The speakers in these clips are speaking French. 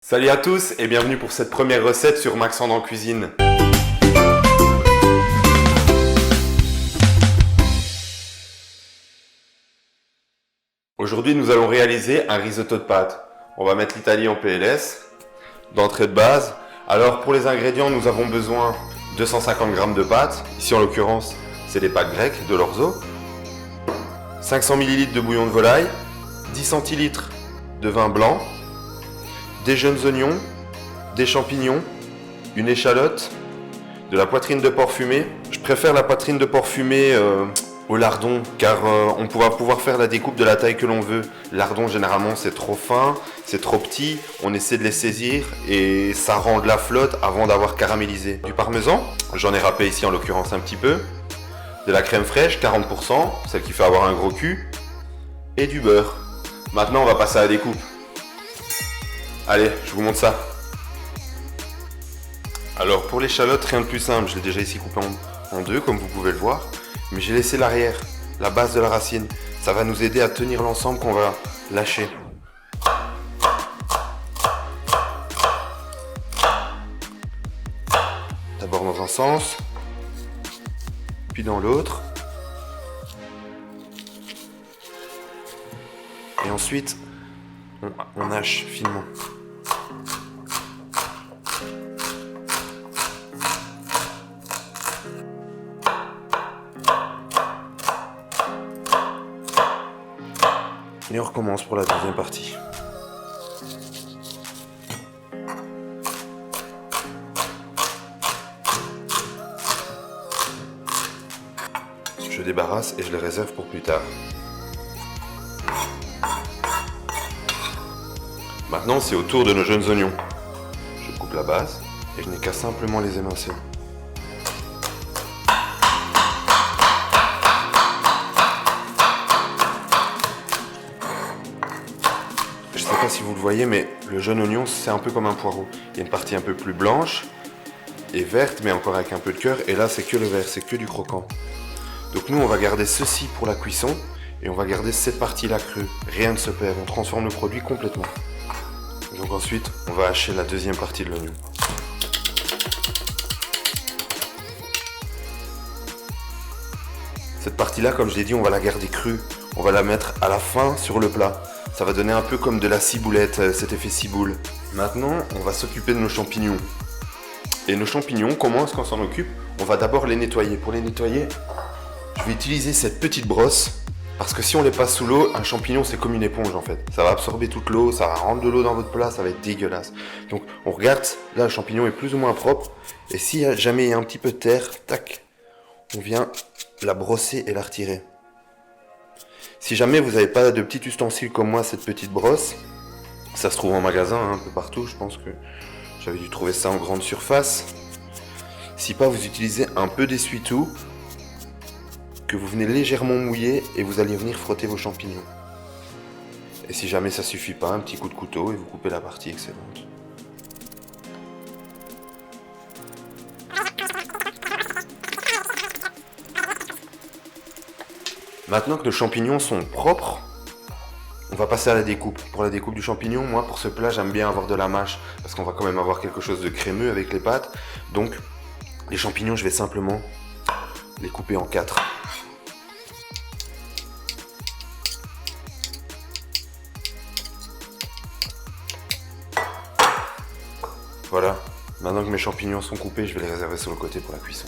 Salut à tous et bienvenue pour cette première recette sur Maxandre en cuisine. Aujourd'hui nous allons réaliser un risotto de pâtes. On va mettre l'Italie en PLS, d'entrée de base. Alors pour les ingrédients nous avons besoin de 250 g de pâtes, ici en l'occurrence c'est des pâtes grecques de l'orzo, 500 ml de bouillon de volaille, 10 centilitres de vin blanc, des jeunes oignons, des champignons, une échalote, de la poitrine de porc fumé. Je préfère la poitrine de porc fumé au lardon car on pourra pouvoir faire la découpe de la taille que l'on veut. Lardon généralement c'est trop fin, c'est trop petit, on essaie de les saisir et ça rend de la flotte avant d'avoir caramélisé. Du parmesan, j'en ai râpé ici en l'occurrence un petit peu, de la crème fraîche 40%, celle qui fait avoir un gros cul, et du beurre. Maintenant on va passer à la découpe. Allez, je vous montre ça. Alors pour l'échalote, rien de plus simple, je l'ai déjà ici coupé en deux comme vous pouvez le voir, mais j'ai laissé l'arrière, la base de la racine. Ça va nous aider à tenir l'ensemble qu'on va lâcher. D'abord dans un sens, puis dans l'autre. Et ensuite, on hache finement. Et on recommence pour la deuxième partie. Je débarrasse et je les réserve pour plus tard. Maintenant, c'est au tour de nos jeunes oignons. Je coupe la base et je n'ai qu'à simplement les émincer. Je ne sais pas si vous le voyez, mais le jeune oignon, c'est un peu comme un poireau. Il y a une partie un peu plus blanche et verte, mais encore avec un peu de cœur. Et là, c'est que le vert, c'est que du croquant. Donc nous, on va garder ceci pour la cuisson et on va garder cette partie-là crue. Rien ne se perd, on transforme le produit complètement. Donc ensuite, on va hacher la deuxième partie de l'oignon. Cette partie-là, comme je l'ai dit, on va la garder crue. On va la mettre à la fin sur le plat. Ça va donner un peu comme de la ciboulette, cet effet ciboule. Maintenant, on va s'occuper de nos champignons. Et nos champignons, comment est-ce qu'on s'en occupe? On va d'abord les nettoyer. Pour les nettoyer, je vais utiliser cette petite brosse. Parce que si on les passe sous l'eau, un champignon c'est comme une éponge en fait. Ça va absorber toute l'eau, ça va rendre de l'eau dans votre plat, ça va être dégueulasse. Donc on regarde, là le champignon est plus ou moins propre. Et si jamais il y a un petit peu de terre, tac, on vient la brosser et la retirer. Si jamais vous n'avez pas de petit ustensile comme moi, cette petite brosse, ça se trouve en magasin, un peu partout, je pense que j'avais dû trouver ça en grande surface. Si pas, vous utilisez un peu d'essuie-tout, que vous venez légèrement mouiller et vous allez venir frotter vos champignons. Et si jamais ça suffit pas, un petit coup de couteau et vous coupez la partie excellente. Maintenant que nos champignons sont propres, on va passer à la découpe. Pour la découpe du champignon, moi pour ce plat j'aime bien avoir de la mâche parce qu'on va quand même avoir quelque chose de crémeux avec les pâtes. Donc les champignons, je vais simplement les couper en 4. Voilà, maintenant que mes champignons sont coupés, je vais les réserver sur le côté pour la cuisson.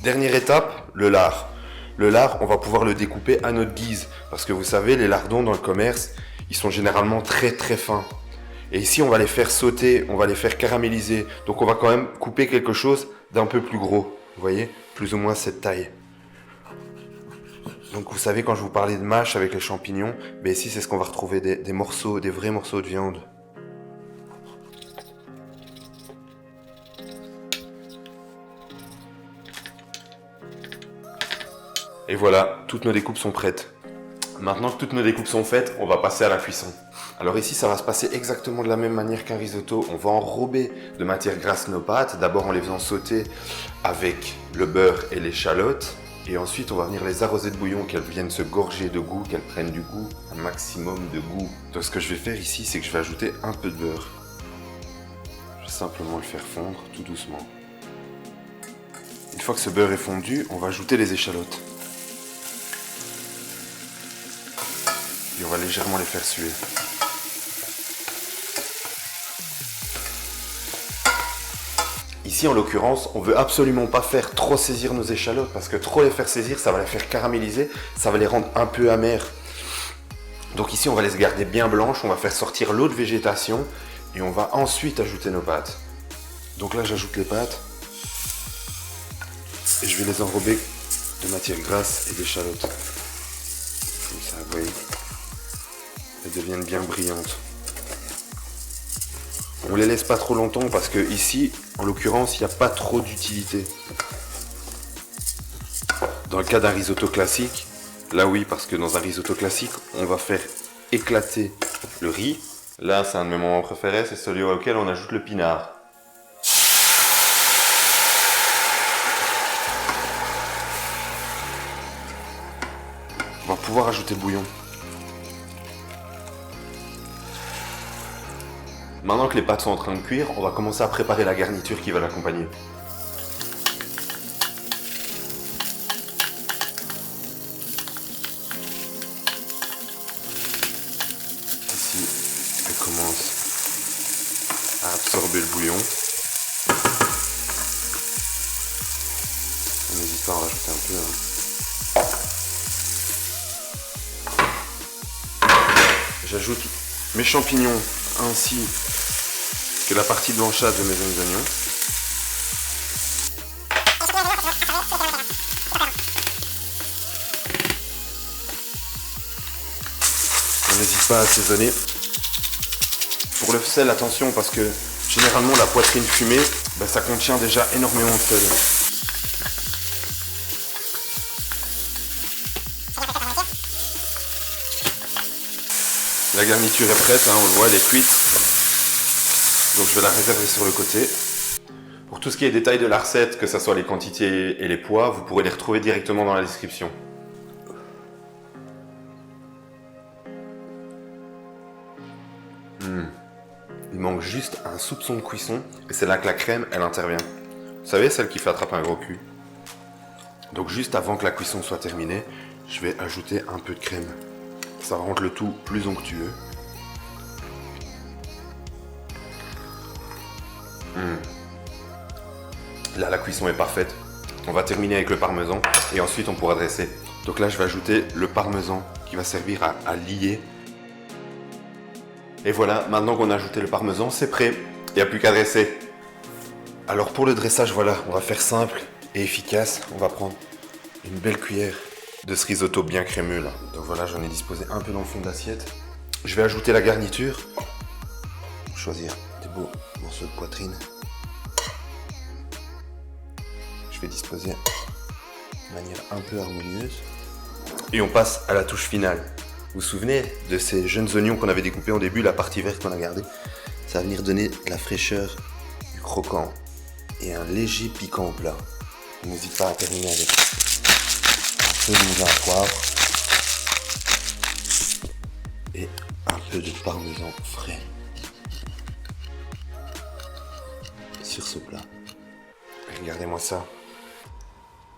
Dernière étape, le lard. Le lard, on va pouvoir le découper à notre guise. Parce que vous savez, les lardons dans le commerce, ils sont généralement très très fins. Et ici, on va les faire sauter, on va les faire caraméliser. Donc on va quand même couper quelque chose d'un peu plus gros. Vous voyez, plus ou moins cette taille. Donc vous savez, quand je vous parlais de mâche avec les champignons, ben ici c'est ce qu'on va retrouver, des morceaux, des vrais morceaux de viande. Et voilà, toutes nos découpes sont prêtes. Maintenant que toutes nos découpes sont faites, on va passer à la cuisson. Alors ici, ça va se passer exactement de la même manière qu'un risotto. On va enrober de matière grasse nos pâtes, d'abord en les faisant sauter avec le beurre et l'échalote. Et ensuite, on va venir les arroser de bouillon, qu'elles viennent se gorger de goût, qu'elles prennent du goût, un maximum de goût. Donc ce que je vais faire ici, c'est que je vais ajouter un peu de beurre. Je vais simplement le faire fondre tout doucement. Une fois que ce beurre est fondu, on va ajouter les échalotes. Et on va légèrement les faire suer. Ici, en l'occurrence, on veut absolument pas faire trop saisir nos échalotes parce que trop les faire saisir, ça va les faire caraméliser, ça va les rendre un peu amères. Donc ici, on va les garder bien blanches, on va faire sortir l'eau de végétation et on va ensuite ajouter nos pâtes. Donc là, j'ajoute les pâtes et je vais les enrober de matière grasse et d'échalotes. Comme ça, vous voyez, elles deviennent bien brillantes. On les laisse pas trop longtemps parce que ici, en l'occurrence, il n'y a pas trop d'utilité. Dans le cas d'un risotto classique, là oui, parce que dans un risotto classique, on va faire éclater le riz. Là, c'est un de mes moments préférés, c'est celui auquel on ajoute le pinard. On va pouvoir ajouter le bouillon. Maintenant que les pâtes sont en train de cuire, on va commencer à préparer la garniture qui va l'accompagner. Ici, elle commence à absorber le bouillon. On n'hésite pas à en rajouter un peu. J'ajoute mes champignons ainsi que la partie blanchâtre de mes oignons. On n'hésite pas à assaisonner. Pour le sel, attention parce que généralement la poitrine fumée, ça contient déjà énormément de sel. La garniture est prête, on le voit, elle est cuite. Donc je vais la réserver sur le côté. Pour tout ce qui est détails de la recette, que ce soit les quantités et les poids, vous pourrez les retrouver directement dans la description. Il manque juste un soupçon de cuisson et c'est là que la crème, elle intervient. Vous savez, celle qui fait attraper un gros cul. Donc juste avant que la cuisson soit terminée, je vais ajouter un peu de crème. Ça va rendre le tout plus onctueux. Là, la cuisson est parfaite. On va terminer avec le parmesan et ensuite on pourra dresser. Donc là, je vais ajouter le parmesan qui va servir à lier. Et voilà, maintenant qu'on a ajouté le parmesan, c'est prêt. Il n'y a plus qu'à dresser. Alors pour le dressage, voilà, on va faire simple et efficace. On va prendre une belle cuillère de ce risotto bien crémeux là. Donc voilà, j'en ai disposé un peu dans le fond de l'assiette. Je vais ajouter la garniture. Choisir des beaux morceaux de poitrine. Je vais disposer de manière un peu harmonieuse. Et on passe à la touche finale. Vous vous souvenez de ces jeunes oignons qu'on avait découpés au début, la partie verte qu'on a gardée? Ça va venir donner la fraîcheur, du croquant et un léger piquant au plat. N'hésite pas à terminer avec un peu de moulin à poivre et un peu de parmesan frais sur ce plat. Regardez-moi ça.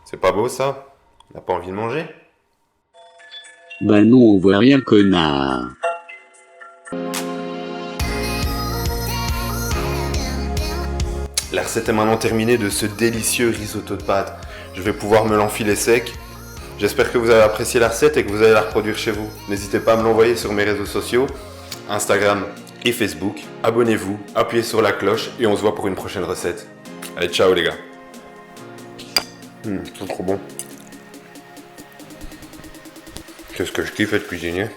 C'est pas beau ça? On n'a pas envie de manger? Ben non, on voit rien, connard. La recette est maintenant terminée de ce délicieux risotto de pâtes. Je vais pouvoir me l'enfiler sec. J'espère que vous avez apprécié la recette et que vous allez la reproduire chez vous. N'hésitez pas à me l'envoyer sur mes réseaux sociaux, Instagram et Facebook. Abonnez-vous, appuyez sur la cloche et on se voit pour une prochaine recette. Allez, ciao les gars. C'est trop bon. Qu'est-ce que je kiffe être cuisinier.